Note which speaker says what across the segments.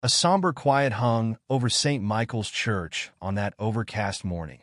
Speaker 1: A somber quiet hung over St. Michael's Church on that overcast morning,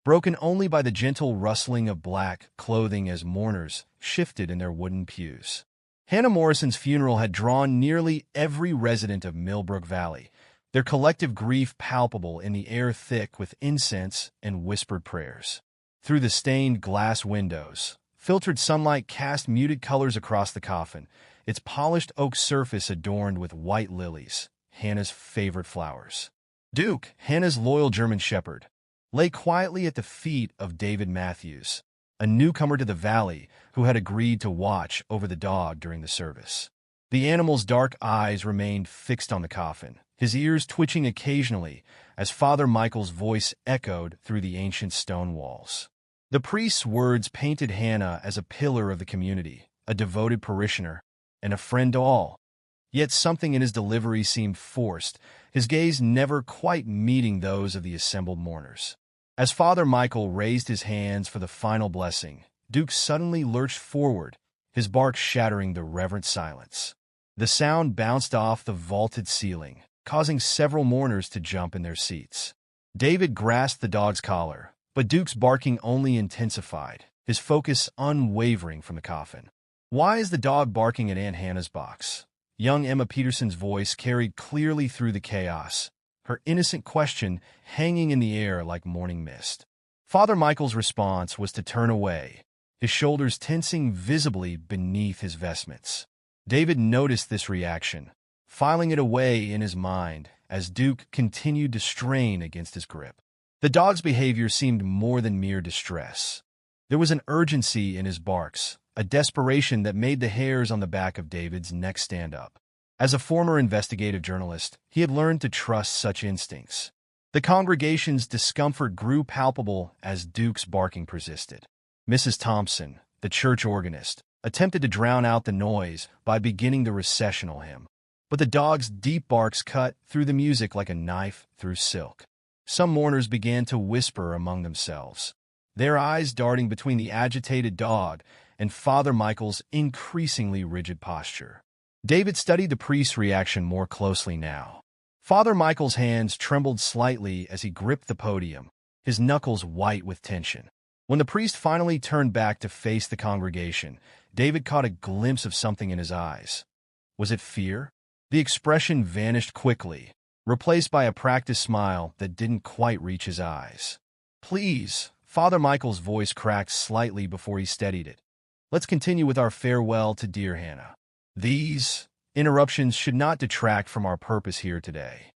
Speaker 1: broken only by the gentle rustling of black clothing as mourners shifted in their wooden pews. Hannah Morrison's funeral had drawn nearly every resident of Millbrook Valley, their collective grief palpable in the air thick with incense and whispered prayers. Through the stained glass windows, filtered sunlight cast muted colors across the coffin, its polished oak surface adorned with white lilies, Hannah's favorite flowers. Duke, Hannah's loyal German shepherd, lay quietly at the feet of David Matthews, a newcomer to the valley who had agreed to watch over the dog during the service. The animal's dark eyes remained fixed on the coffin, his ears twitching occasionally as Father Michael's voice echoed through the ancient stone walls. The priest's words painted Hannah as a pillar of the community, a devoted parishioner, and a friend to all. Yet something in his delivery seemed forced, his gaze never quite meeting those of the assembled mourners. As Father Michael raised his hands for the final blessing, Duke suddenly lurched forward, his bark shattering the reverent silence. The sound bounced off the vaulted ceiling, causing several mourners to jump in their seats. David grasped the dog's collar, but Duke's barking only intensified, his focus unwavering from the coffin. "Why is the dog barking at Aunt Hannah's box?" Young Emma Peterson's voice carried clearly through the chaos, her innocent question hanging in the air like morning mist. Father Michael's response was to turn away, his shoulders tensing visibly beneath his vestments. David noticed this reaction, filing it away in his mind as Duke continued to strain against his grip. The dog's behavior seemed more than mere distress. There was an urgency in his barks, a desperation that made the hairs on the back of David's neck stand up. As a former investigative journalist, he had learned to trust such instincts. The congregation's discomfort grew palpable as Duke's barking persisted. Mrs. Thompson, the church organist, attempted to drown out the noise by beginning the recessional hymn, but the dog's deep barks cut through the music like a knife through silk. Some mourners began to whisper among themselves, their eyes darting between the agitated dog and Father Michael's increasingly rigid posture. David studied the priest's reaction more closely now. Father Michael's hands trembled slightly as he gripped the podium, his knuckles white with tension. When the priest finally turned back to face the congregation, David caught a glimpse of something in his eyes. Was it fear? The expression vanished quickly, replaced by a practiced smile that didn't quite reach his eyes. "Please," Father Michael's voice cracked slightly before he steadied it. "Let's continue with our farewell to dear Hannah. These interruptions should not detract from our purpose here today."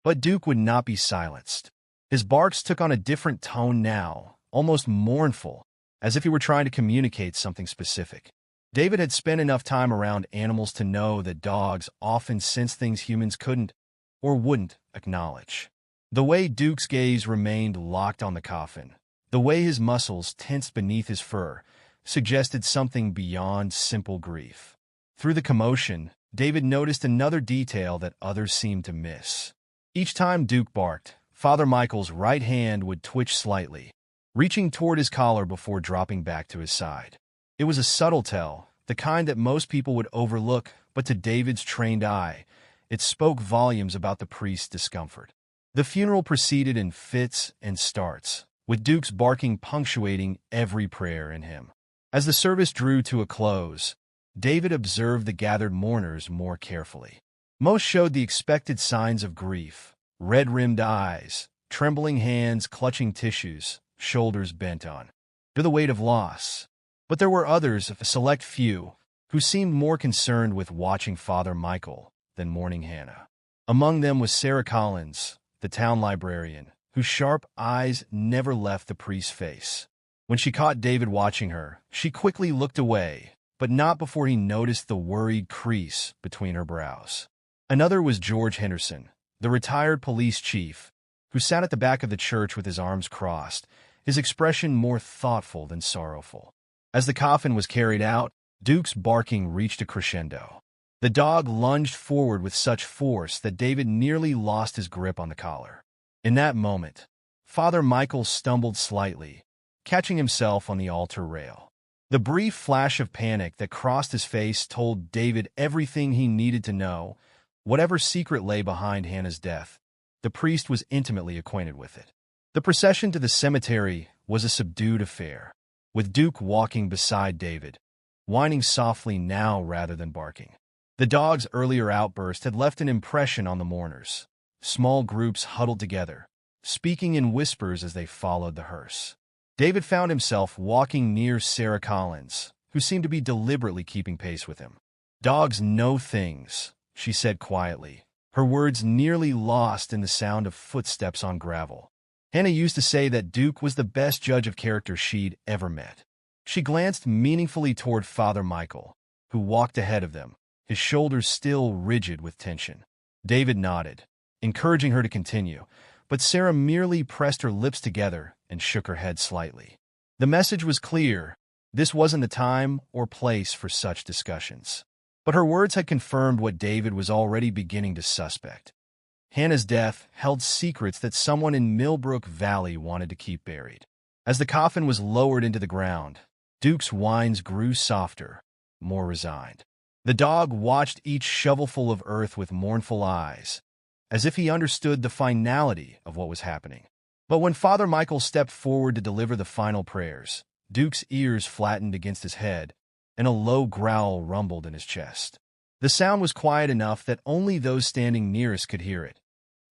Speaker 1: But Duke would not be silenced. His barks took on a different tone now, almost mournful, as if he were trying to communicate something specific. David had spent enough time around animals to know that dogs often sense things humans couldn't or wouldn't acknowledge. The way Duke's gaze remained locked on the coffin, the way his muscles tensed beneath his fur, suggested something beyond simple grief. Through the commotion, David noticed another detail that others seemed to miss. Each time Duke barked, Father Michael's right hand would twitch slightly, reaching toward his collar before dropping back to his side. It was a subtle tell, the kind that most people would overlook, but to David's trained eye, it spoke volumes about the priest's discomfort. The funeral proceeded in fits and starts, with Duke's barking punctuating every prayer in him. As the service drew to a close, David observed the gathered mourners more carefully. Most showed the expected signs of grief, red-rimmed eyes, trembling hands clutching tissues, shoulders bent on to the weight of loss. But there were others, a select few, who seemed more concerned with watching Father Michael than mourning Hannah. Among them was Sarah Collins, the town librarian, whose sharp eyes never left the priest's face. When she caught David watching her, she quickly looked away, but not before he noticed the worried crease between her brows. Another was George Henderson, the retired police chief, who sat at the back of the church with his arms crossed, his expression more thoughtful than sorrowful. As the coffin was carried out, Duke's barking reached a crescendo. The dog lunged forward with such force that David nearly lost his grip on the collar. In that moment, Father Michael stumbled slightly, catching himself on the altar rail. The brief flash of panic that crossed his face told David everything he needed to know. Whatever secret lay behind Hannah's death, the priest was intimately acquainted with it. The procession to the cemetery was a subdued affair, with Duke walking beside David, whining softly now rather than barking. The dog's earlier outburst had left an impression on the mourners. Small groups huddled together, speaking in whispers as they followed the hearse. David found himself walking near Sarah Collins, who seemed to be deliberately keeping pace with him. "Dogs know things," she said quietly, her words nearly lost in the sound of footsteps on gravel. Hannah used to say that Duke was the best judge of character she'd ever met. She glanced meaningfully toward Father Michael, who walked ahead of them, his shoulders still rigid with tension. David nodded, encouraging her to continue, but Sarah merely pressed her lips together and shook her head slightly. The message was clear. This wasn't the time or place for such discussions. But her words had confirmed what David was already beginning to suspect. Hannah's death held secrets that someone in Millbrook Valley wanted to keep buried. As the coffin was lowered into the ground, Duke's whines grew softer, more resigned. The dog watched each shovelful of earth with mournful eyes, as if he understood the finality of what was happening. But when Father Michael stepped forward to deliver the final prayers, Duke's ears flattened against his head, and a low growl rumbled in his chest. The sound was quiet enough that only those standing nearest could hear it.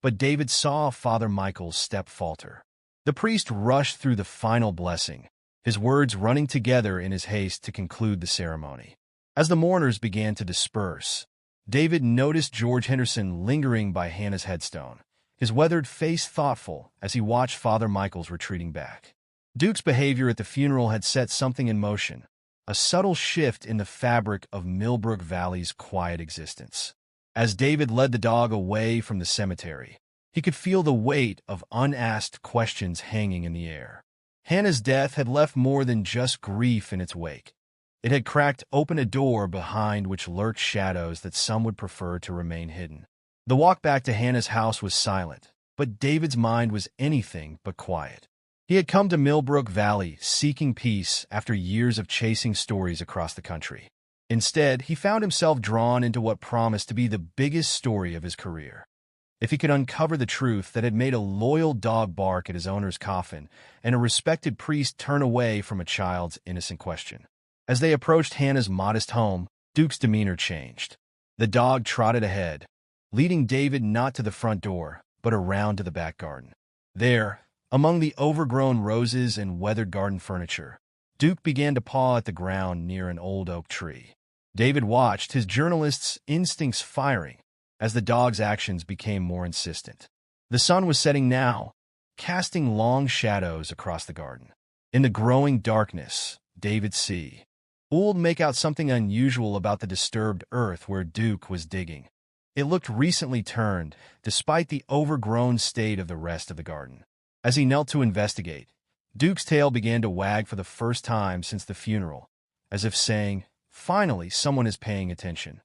Speaker 1: But David saw Father Michael's step falter. The priest rushed through the final blessing, his words running together in his haste to conclude the ceremony. As the mourners began to disperse, David noticed George Henderson lingering by Hannah's headstone, his weathered face thoughtful as he watched Father Michael's retreating back. Duke's behavior at the funeral had set something in motion, a subtle shift in the fabric of Millbrook Valley's quiet existence. As David led the dog away from the cemetery, he could feel the weight of unasked questions hanging in the air. Hannah's death had left more than just grief in its wake. It had cracked open a door behind which lurked shadows that some would prefer to remain hidden. The walk back to Hannah's house was silent, but David's mind was anything but quiet. He had come to Millbrook Valley seeking peace after years of chasing stories across the country. Instead, he found himself drawn into what promised to be the biggest story of his career. If he could uncover the truth that had made a loyal dog bark at his owner's coffin and a respected priest turn away from a child's innocent question. As they approached Hannah's modest home, Duke's demeanor changed. The dog trotted ahead, leading David not to the front door, but around to the back garden. There, among the overgrown roses and weathered garden furniture, Duke began to paw at the ground near an old oak tree. David watched, his journalist's instincts firing, as the dog's actions became more insistent. The sun was setting now, casting long shadows across the garden. In the growing darkness, David would make out something unusual about the disturbed earth where Duke was digging. It looked recently turned, despite the overgrown state of the rest of the garden. As he knelt to investigate, Duke's tail began to wag for the first time since the funeral, as if saying, "Finally, someone is paying attention."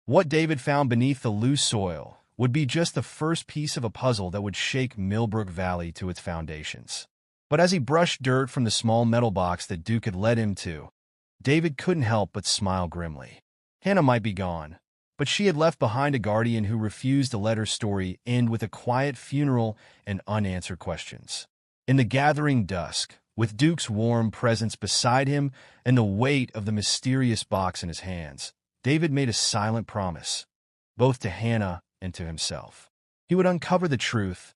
Speaker 1: What David found beneath the loose soil would be just the first piece of a puzzle that would shake Millbrook Valley to its foundations. But as he brushed dirt from the small metal box that Duke had led him to, David couldn't help but smile grimly. Hannah might be gone, but she had left behind a guardian who refused to let her story end with a quiet funeral and unanswered questions. In the gathering dusk, with Duke's warm presence beside him and the weight of the mysterious box in his hands, David made a silent promise, both to Hannah and to himself. He would uncover the truth,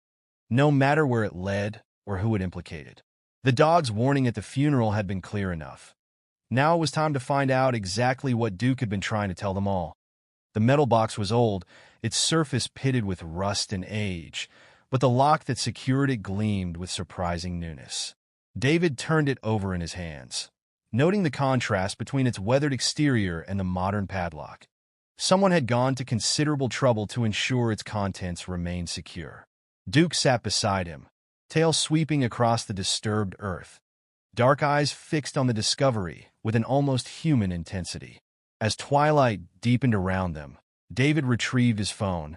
Speaker 1: no matter where it led or who it implicated. The dog's warning at the funeral had been clear enough. Now it was time to find out exactly what Duke had been trying to tell them all. The metal box was old, its surface pitted with rust and age, but the lock that secured it gleamed with surprising newness. David turned it over in his hands, noting the contrast between its weathered exterior and the modern padlock. Someone had gone to considerable trouble to ensure its contents remained secure. Duke sat beside him, tail sweeping across the disturbed earth, dark eyes fixed on the discovery with an almost human intensity. As twilight deepened around them, David retrieved his phone,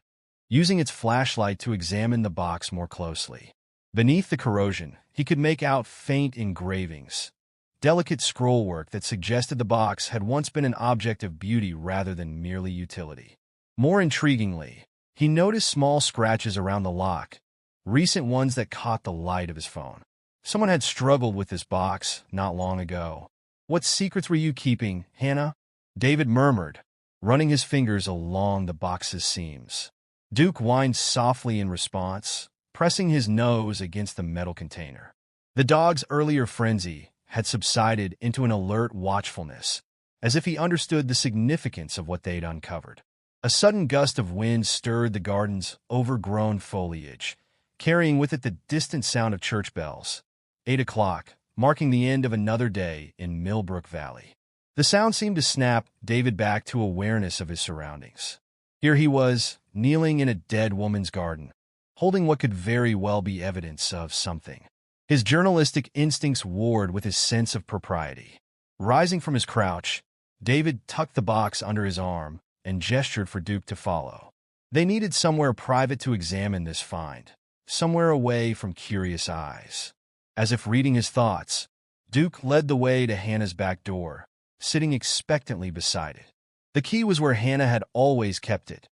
Speaker 1: using its flashlight to examine the box more closely. Beneath the corrosion, he could make out faint engravings, delicate scrollwork that suggested the box had once been an object of beauty rather than merely utility. More intriguingly, he noticed small scratches around the lock, recent ones that caught the light of his phone. Someone had struggled with this box not long ago. "What secrets were you keeping, Hannah?" David murmured, running his fingers along the box's seams. Duke whined softly in response, pressing his nose against the metal container. The dog's earlier frenzy had subsided into an alert watchfulness, as if he understood the significance of what they'd uncovered. A sudden gust of wind stirred the garden's overgrown foliage, carrying with it the distant sound of church bells. 8 o'clock, marking the end of another day in Millbrook Valley. The sound seemed to snap David back to awareness of his surroundings. Here he was, kneeling in a dead woman's garden, holding what could very well be evidence of something. His journalistic instincts warred with his sense of propriety. Rising from his crouch, David tucked the box under his arm and gestured for Duke to follow. They needed somewhere private to examine this find, somewhere away from curious eyes. As if reading his thoughts, Duke led the way to Hannah's back door, sitting expectantly beside it. The key was where Hannah had always kept it,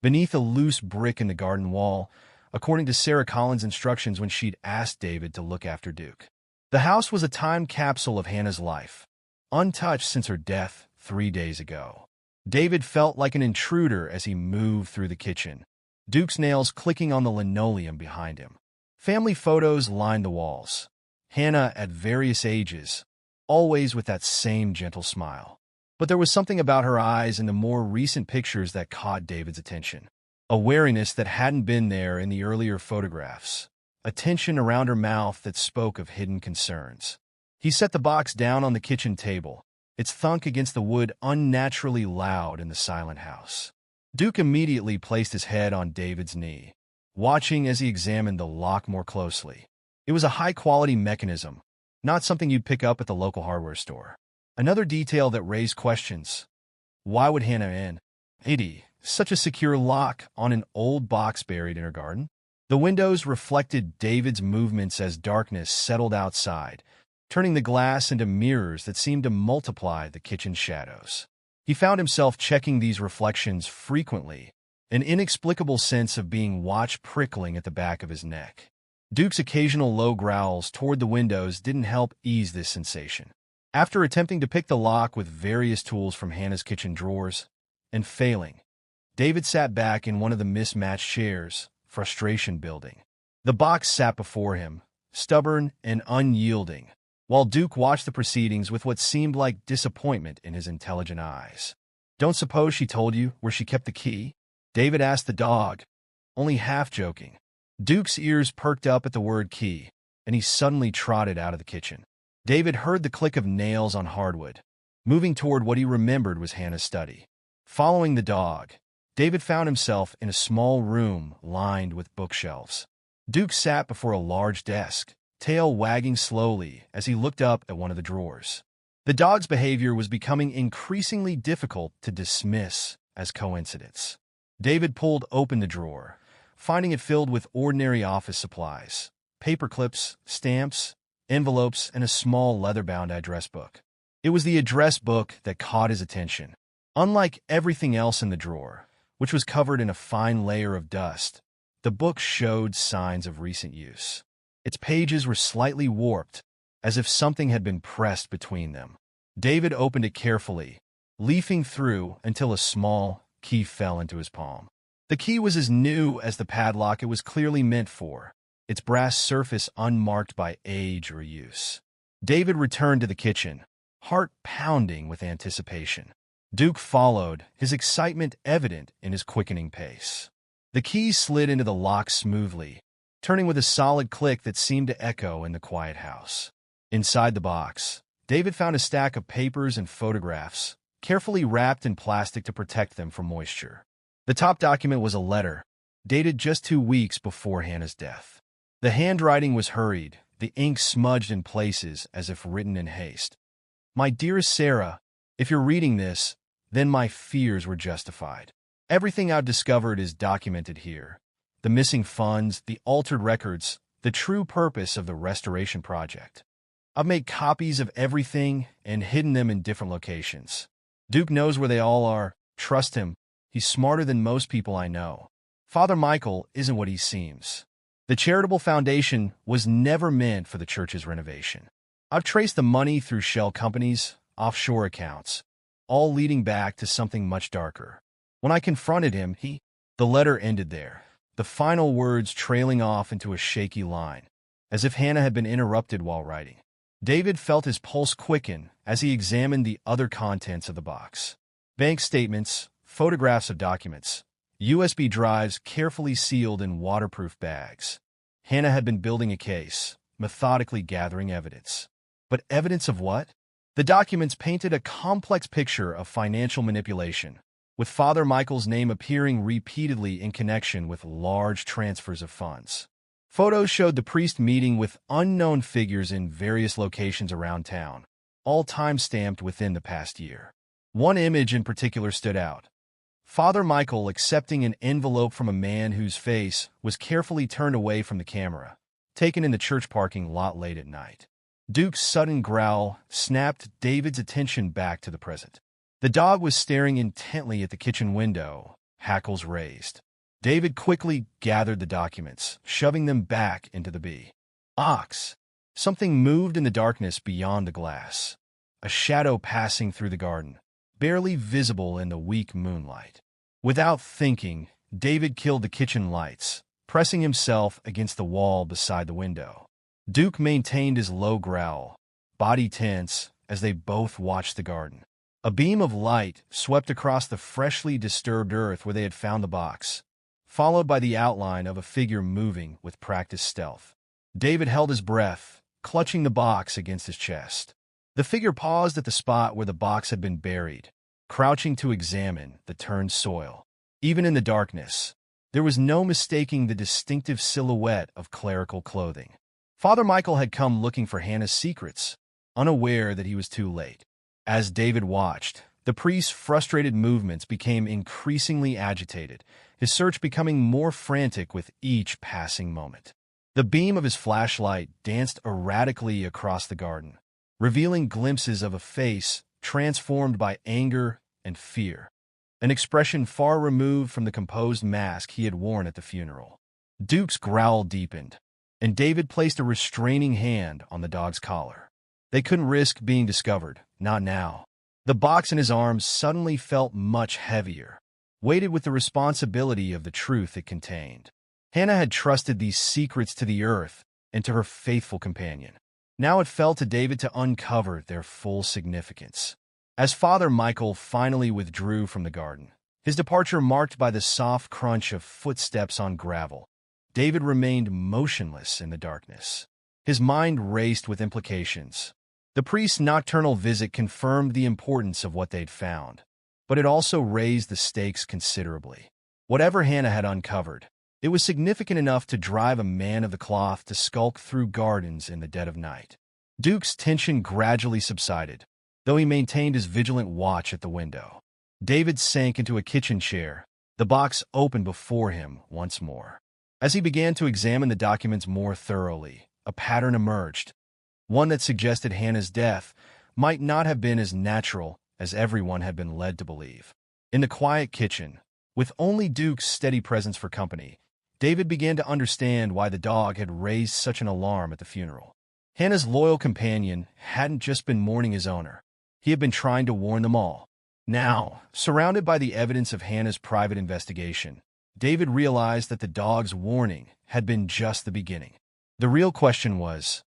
Speaker 1: beneath a loose brick in the garden wall, according to Sarah Collins' instructions when she'd asked David to look after Duke. The house was a time capsule of Hannah's life, untouched since her death 3 days ago. David felt like an intruder as he moved through the kitchen, Duke's nails clicking on the linoleum behind him. Family photos lined the walls. Hannah at various ages, always with that same gentle smile. But there was something about her eyes in the more recent pictures that caught David's attention. A wariness that hadn't been there in the earlier photographs. A tension around her mouth that spoke of hidden concerns. He set the box down on the kitchen table, its thunk against the wood unnaturally loud in the silent house. Duke immediately placed his head on David's knee, watching as he examined the lock more closely. It was a high-quality mechanism, not something you'd pick up at the local hardware store. Another detail that raised questions. Why would Hannah in such a secure lock on an old box buried in her garden? The windows reflected David's movements as darkness settled outside, turning the glass into mirrors that seemed to multiply the kitchen's shadows. He found himself checking these reflections frequently, an inexplicable sense of being watched prickling at the back of his neck. Duke's occasional low growls toward the windows didn't help ease this sensation. After attempting to pick the lock with various tools from Hannah's kitchen drawers, and failing, David sat back in one of the mismatched chairs, frustration building. The box sat before him, stubborn and unyielding, while Duke watched the proceedings with what seemed like disappointment in his intelligent eyes. "Don't suppose she told you where she kept the key?" David asked the dog, only half joking. Duke's ears perked up at the word key, and he suddenly trotted out of the kitchen. David heard the click of nails on hardwood, moving toward what he remembered was Hannah's study. Following the dog, David found himself in a small room lined with bookshelves. Duke sat before a large desk, tail wagging slowly as he looked up at one of the drawers. The dog's behavior was becoming increasingly difficult to dismiss as coincidence. David pulled open the drawer, finding it filled with ordinary office supplies, paper clips, stamps, envelopes, and a small leather-bound address book. It was the address book that caught his attention. Unlike everything else in the drawer, which was covered in a fine layer of dust, the book showed signs of recent use. Its pages were slightly warped, as if something had been pressed between them. David opened it carefully, leafing through until a small key fell into his palm. The key was as new as the padlock it was clearly meant for, its brass surface unmarked by age or use. David returned to the kitchen, heart pounding with anticipation. Duke followed, his excitement evident in his quickening pace. The key slid into the lock smoothly, turning with a solid click that seemed to echo in the quiet house. Inside the box, David found a stack of papers and photographs, carefully wrapped in plastic to protect them from moisture. The top document was a letter, dated just 2 weeks before Hannah's death. The handwriting was hurried, the ink smudged in places as if written in haste. "My dearest Sarah, if you're reading this, then my fears were justified. Everything I've discovered is documented here. The missing funds, the altered records, the true purpose of the restoration project. I've made copies of everything and hidden them in different locations. Duke knows where they all are. Trust him," he He's smarter than most people I know. Father Michael isn't what he seems. The charitable foundation was never meant for the church's renovation. I've traced the money through shell companies, offshore accounts, all leading back to something much darker. When I confronted him, the letter ended there, the final words trailing off into a shaky line, as if Hannah had been interrupted while writing. David felt his pulse quicken as he examined the other contents of the box. Bank statements, photographs of documents, USB drives carefully sealed in waterproof bags. Hannah had been building a case, methodically gathering evidence. But evidence of what? The documents painted a complex picture of financial manipulation, with Father Michael's name appearing repeatedly in connection with large transfers of funds. Photos showed the priest meeting with unknown figures in various locations around town, all time-stamped within the past year. One image in particular stood out. Father Michael accepting an envelope from a man whose face was carefully turned away from the camera, taken in the church parking lot late at night. Duke's sudden growl snapped David's attention back to the present. The dog was staring intently at the kitchen window, hackles raised. David quickly gathered the documents, shoving them back into the box. Something moved in the darkness beyond the glass. A shadow passing through the garden, barely visible in the weak moonlight. Without thinking, David killed the kitchen lights, pressing himself against the wall beside the window. Duke maintained his low growl, body tense, as they both watched the garden. A beam of light swept across the freshly disturbed earth where they had found the box, followed by the outline of a figure moving with practiced stealth. David held his breath, clutching the box against his chest. The figure paused at the spot where the box had been buried, crouching to examine the turned soil. Even in the darkness, there was no mistaking the distinctive silhouette of clerical clothing. Father Michael had come looking for Hannah's secrets, unaware that he was too late. As David watched, the priest's frustrated movements became increasingly agitated, his search becoming more frantic with each passing moment. The beam of his flashlight danced erratically across the garden, revealing glimpses of a face transformed by anger and fear, an expression far removed from the composed mask he had worn at the funeral. Duke's growl deepened, and David placed a restraining hand on the dog's collar. They couldn't risk being discovered, not now. The box in his arms suddenly felt much heavier, weighted with the responsibility of the truth it contained. Hannah had trusted these secrets to the earth and to her faithful companion. Now it fell to David to uncover their full significance. As Father Michael finally withdrew from the garden, his departure marked by the soft crunch of footsteps on gravel, David remained motionless in the darkness. His mind raced with implications. The priest's nocturnal visit confirmed the importance of what they'd found, but it also raised the stakes considerably. Whatever Hannah had uncovered, it was significant enough to drive a man of the cloth to skulk through gardens in the dead of night. Duke's tension gradually subsided, though he maintained his vigilant watch at the window. David sank into a kitchen chair, the box open before him once more. As he began to examine the documents more thoroughly, a pattern emerged, one that suggested Hannah's death might not have been as natural as everyone had been led to believe. In the quiet kitchen, with only Duke's steady presence for company, David began to understand why the dog had raised such an alarm at the funeral. Hannah's loyal companion hadn't just been mourning his owner. He had been trying to warn them all. Now, surrounded by the evidence of Hannah's private investigation, David realized that the dog's warning had been just the beginning. The real question was,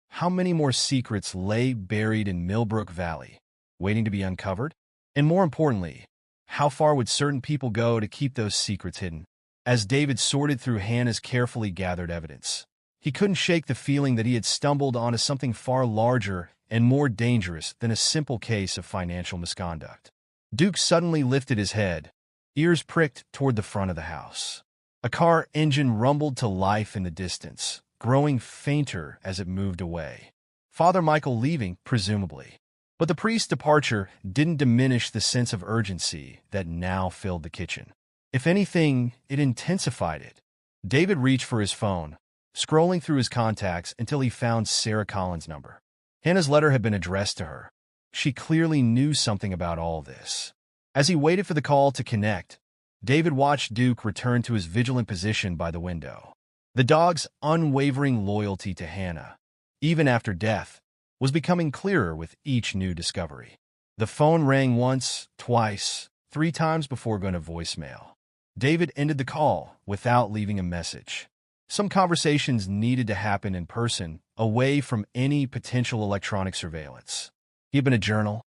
Speaker 1: how many more secrets lay buried in Millbrook Valley, waiting to be uncovered? And more importantly, how far would certain people go to keep those secrets hidden? As David sorted through Hannah's carefully gathered evidence, he couldn't shake the feeling that he had stumbled onto something far larger and more dangerous than a simple case of financial misconduct. Duke suddenly lifted his head, ears pricked toward the front of the house. A car engine rumbled to life in the distance, growing fainter as it moved away. Father Michael leaving, presumably. But the priest's departure didn't diminish the sense of urgency that now filled the kitchen. If anything, it intensified it. David reached for his phone, scrolling through his contacts until he found Sarah Collins' number. Hannah's letter had been addressed to her. She clearly knew something about all this. As he waited for the call to connect, David watched Duke return to his vigilant position by the window. The dog's unwavering loyalty to Hannah, even after death, was becoming clearer with each new discovery. The phone rang once, twice, 3 times before going to voicemail. David ended the call without leaving a message. Some conversations needed to happen in person, away from any potential electronic surveillance. He had been a journal.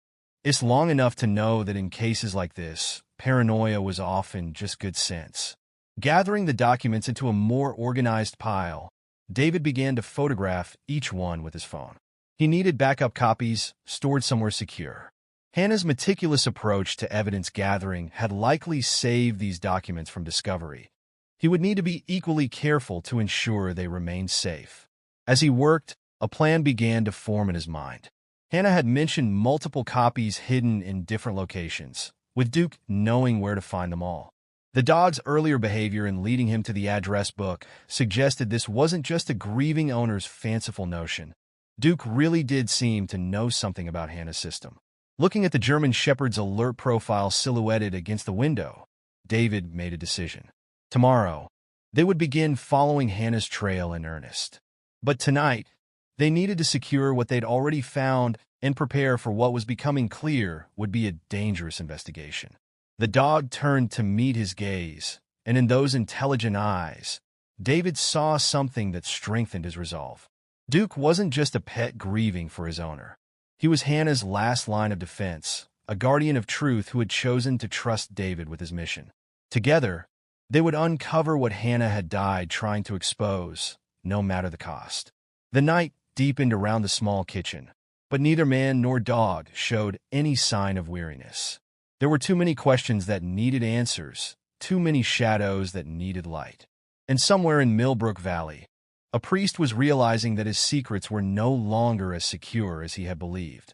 Speaker 1: It's long enough to know that in cases like this, paranoia was often just good sense. Gathering the documents into a more organized pile, David began to photograph each one with his phone. He needed backup copies, stored somewhere secure. Hannah's meticulous approach to evidence gathering had likely saved these documents from discovery. He would need to be equally careful to ensure they remained safe. As he worked, a plan began to form in his mind. Hannah had mentioned multiple copies hidden in different locations, with Duke knowing where to find them all. The dog's earlier behavior in leading him to the address book suggested this wasn't just a grieving owner's fanciful notion. Duke really did seem to know something about Hannah's system. Looking at the German Shepherd's alert profile silhouetted against the window, David made a decision. Tomorrow, they would begin following Hannah's trail in earnest. But tonight, they needed to secure what they'd already found and prepare for what was becoming clear would be a dangerous investigation. The dog turned to meet his gaze, and in those intelligent eyes, David saw something that strengthened his resolve. Duke wasn't just a pet grieving for his owner. He was Hannah's last line of defense, a guardian of truth who had chosen to trust David with his mission. Together, they would uncover what Hannah had died trying to expose, no matter the cost. The night deepened around the small kitchen, but neither man nor dog showed any sign of weariness. There were too many questions that needed answers, too many shadows that needed light. And somewhere in Millbrook Valley, a priest was realizing that his secrets were no longer as secure as he had believed.